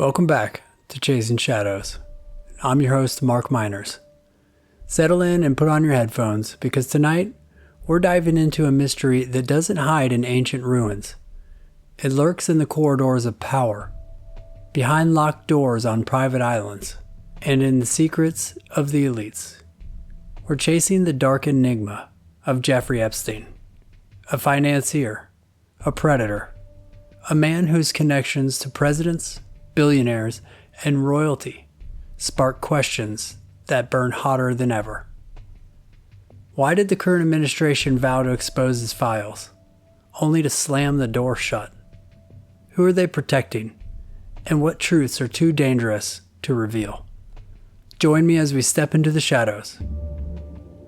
Welcome back to Chasing Shadows. I'm your host, Mark Miners. Settle in and put on your headphones because tonight we're diving into a mystery that doesn't hide in ancient ruins. It lurks in the corridors of power, behind locked doors on private islands, and in the secrets of the elites. We're chasing the dark enigma of Jeffrey Epstein, a financier, a predator, a man whose connections to presidents, billionaires, and royalty spark questions that burn hotter than ever. Why did the current administration vow to expose his files, only to slam the door shut? Who are they protecting, and what truths are too dangerous to reveal? Join me as we step into the shadows,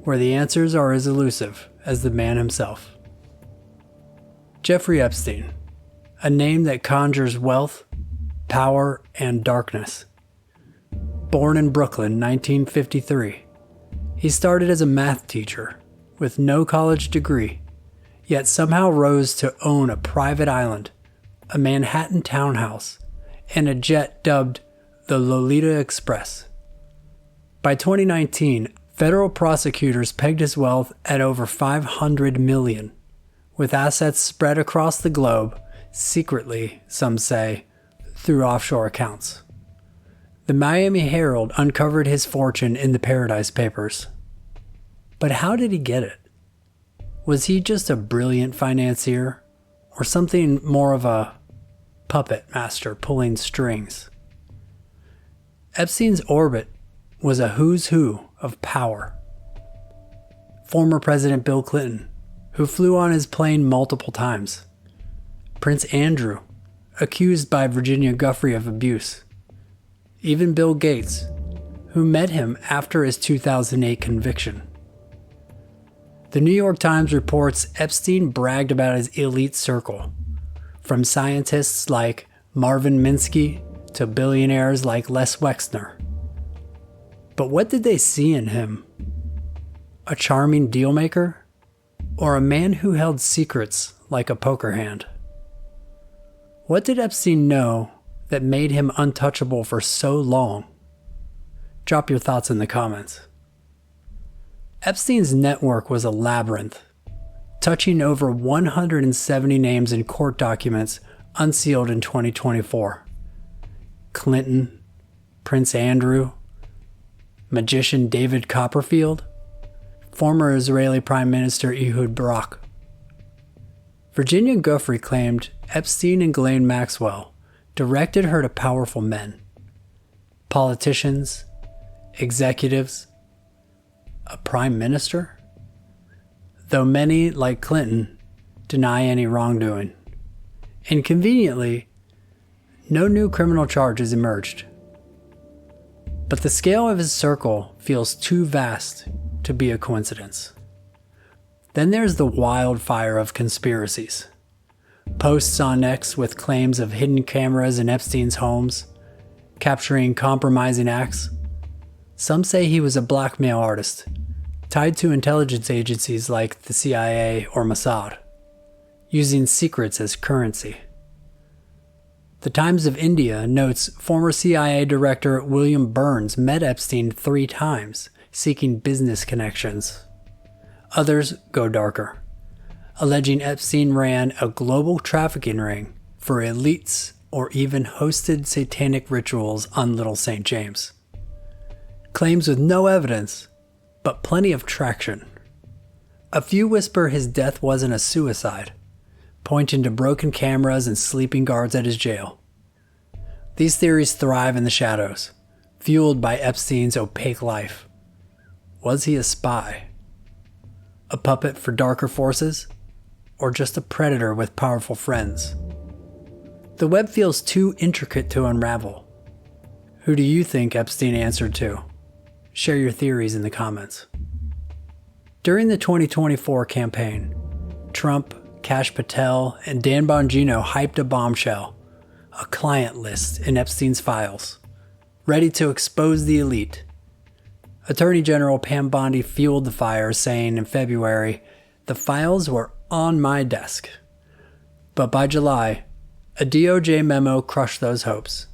where the answers are as elusive as the man himself. Jeffrey Epstein, a name that conjures wealth, power, and darkness. Born in Brooklyn, 1953, he started as a math teacher with no college degree, yet somehow rose to own a private island, a Manhattan townhouse, and a jet dubbed the Lolita Express. By 2019, federal prosecutors pegged his wealth at over $500 million, with assets spread across the globe, secretly, some say, through offshore accounts. The Miami Herald uncovered his fortune in the Paradise Papers. But how did he get it? Was he just a brilliant financier, or something more of a puppet master pulling strings? Epstein's orbit was a who's who of power. Former President Bill Clinton, who flew on his plane multiple times. Prince Andrew, accused by Virginia Giuffre of abuse. Even Bill Gates, who met him after his 2008 conviction. The New York Times reports Epstein bragged about his elite circle, from scientists like Marvin Minsky to billionaires like Les Wexner. But what did they see in him? A charming dealmaker? Or a man who held secrets like a poker hand? What did Epstein know that made him untouchable for so long? Drop your thoughts in the comments. Epstein's network was a labyrinth, touching over 170 names in court documents unsealed in 2024. Clinton, Prince Andrew, magician David Copperfield, former Israeli Prime Minister Ehud Barak. Virginia Giuffre claimed Epstein and Ghislaine Maxwell directed her to powerful men, politicians, executives, a prime minister, though many, like Clinton, deny any wrongdoing. And conveniently, no new criminal charges emerged. But the scale of his circle feels too vast to be a coincidence. Then there's the wildfire of conspiracies. Posts on X with claims of hidden cameras in Epstein's homes, capturing compromising acts. Some say he was a blackmail artist, tied to intelligence agencies like the CIA or Mossad, using secrets as currency. The Times of India notes former CIA Director William Burns met Epstein 3 times, seeking business connections. Others go darker, alleging Epstein ran a global trafficking ring for elites or even hosted satanic rituals on Little St. James. Claims with no evidence, but plenty of traction. A few whisper his death wasn't a suicide, pointing to broken cameras and sleeping guards at his jail. These theories thrive in the shadows, fueled by Epstein's opaque life. Was he a spy? A puppet for darker forces? Or just a predator with powerful friends? The web feels too intricate to unravel. Who do you think Epstein answered to? Share your theories in the comments. During the 2024 campaign, Trump, Kash Patel, and Dan Bongino hyped a bombshell, a client list in Epstein's files, ready to expose the elite. Attorney General Pam Bondi fueled the fire, saying in February, "The files were on my desk." But by July, a DOJ memo crushed those hopes.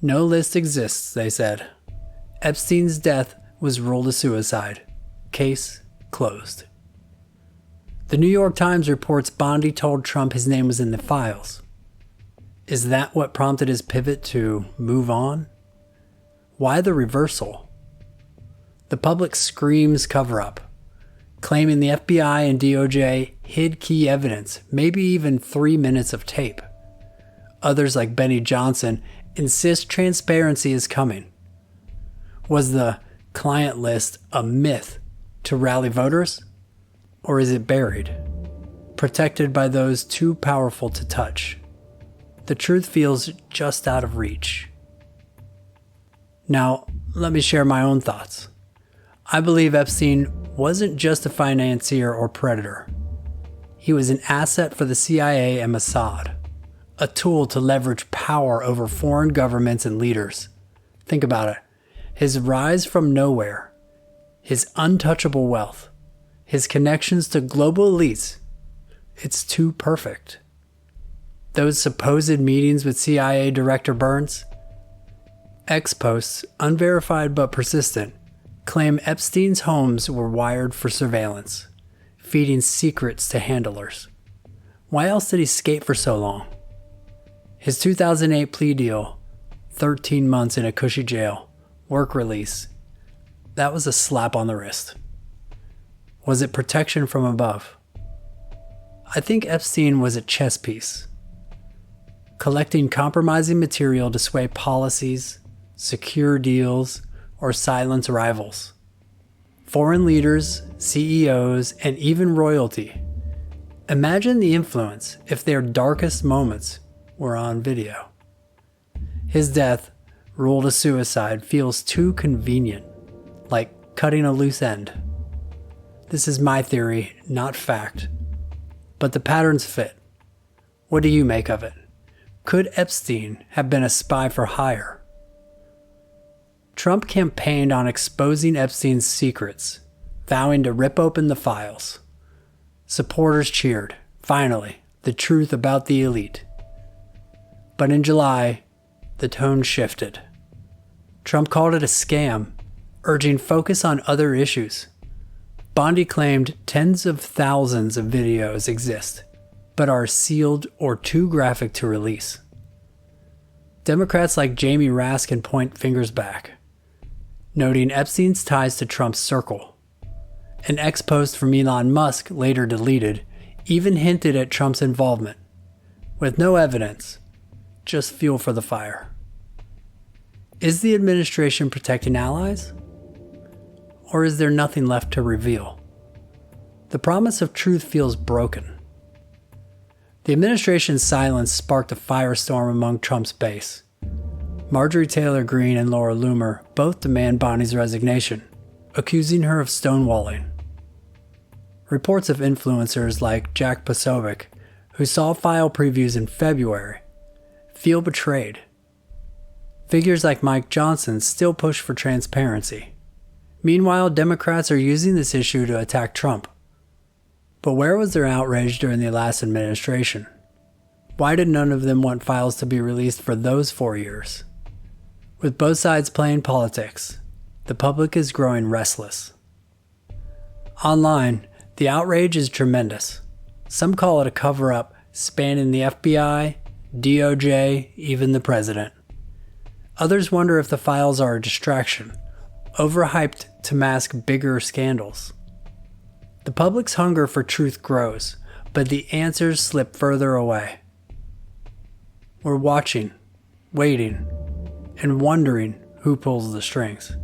No list exists, they said. Epstein's death was ruled a suicide. Case closed. The New York Times reports Bondi told Trump his name was in the files. Is that what prompted his pivot to move on? Why the reversal? The public screams cover-up, claiming the FBI and DOJ hid key evidence, maybe even 3 minutes of tape. Others, like Benny Johnson, insist transparency is coming. Was the client list a myth to rally voters? Or is it buried, protected by those too powerful to touch? The truth feels just out of reach. Now, let me share my own thoughts. I believe Epstein wasn't just a financier or predator. He was an asset for the CIA and Mossad, a tool to leverage power over foreign governments and leaders. Think about it. His rise from nowhere, his untouchable wealth, his connections to global elites, it's too perfect. Those supposed meetings with CIA Director Burns? Ex-posts, unverified but persistent, claim Epstein's homes were wired for surveillance, feeding secrets to handlers. Why else did he skate for so long? His 2008 plea deal, 13 months in a cushy jail, work release, that was a slap on the wrist. Was it protection from above? I think Epstein was a chess piece, collecting compromising material to sway policies, secure deals, or silence rivals. Foreign leaders, CEOs, and even royalty. Imagine the influence if their darkest moments were on video. His death, ruled a suicide, feels too convenient, like cutting a loose end. This is my theory, not fact. But the patterns fit. What do you make of it? Could Epstein have been a spy for hire? Trump campaigned on exposing Epstein's secrets, vowing to rip open the files. Supporters cheered, finally, the truth about the elite. But in July, the tone shifted. Trump called it a scam, urging focus on other issues. Bondi claimed tens of thousands of videos exist, but are sealed or too graphic to release. Democrats like Jamie Raskin point fingers back, noting Epstein's ties to Trump's circle. An ex-post from Elon Musk, later deleted, even hinted at Trump's involvement, with no evidence, just fuel for the fire. Is the administration protecting allies? Or is there nothing left to reveal? The promise of truth feels broken. The administration's silence sparked a firestorm among Trump's base. Marjorie Taylor Greene and Laura Loomer both demand Bondi's resignation, accusing her of stonewalling. Reports of influencers like Jack Posobiec, who saw file previews in February, feel betrayed. Figures like Mike Johnson still push for transparency. Meanwhile, Democrats are using this issue to attack Trump. But where was their outrage during the last administration? Why did none of them want files to be released for those 4 years? With both sides playing politics, the public is growing restless. Online, the outrage is tremendous. Some call it a cover-up spanning the FBI, DOJ, even the president. Others wonder if the files are a distraction, overhyped to mask bigger scandals. The public's hunger for truth grows, but the answers slip further away. We're watching, waiting, and wondering who pulls the strings.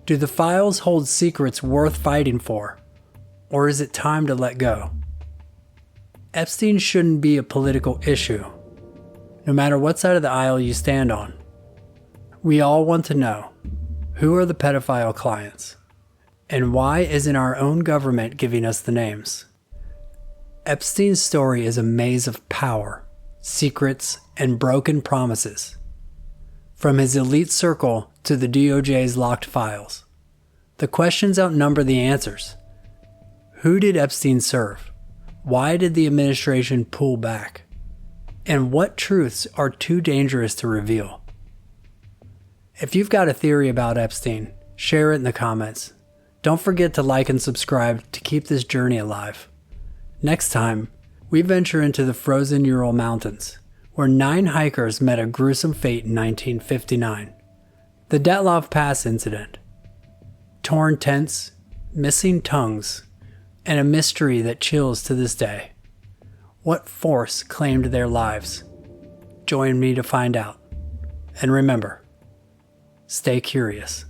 Do the files hold secrets worth fighting for, or is it time to let go? Epstein shouldn't be a political issue, no matter what side of the aisle you stand on. We all want to know, who are the pedophile clients? And why isn't our own government giving us the names? Epstein's story is a maze of power, secrets, and broken promises. From his elite circle to the DOJ's locked files. The questions outnumber the answers. Who did Epstein serve? Why did the administration pull back? And what truths are too dangerous to reveal? If you've got a theory about Epstein, share it in the comments. Don't forget to like and subscribe to keep this journey alive. Next time, we venture into the frozen Ural Mountains, where 9 hikers met a gruesome fate in 1959. The Detlov Pass incident. Torn tents, missing tongues, and a mystery that chills to this day. What force claimed their lives? Join me to find out. And remember, stay curious.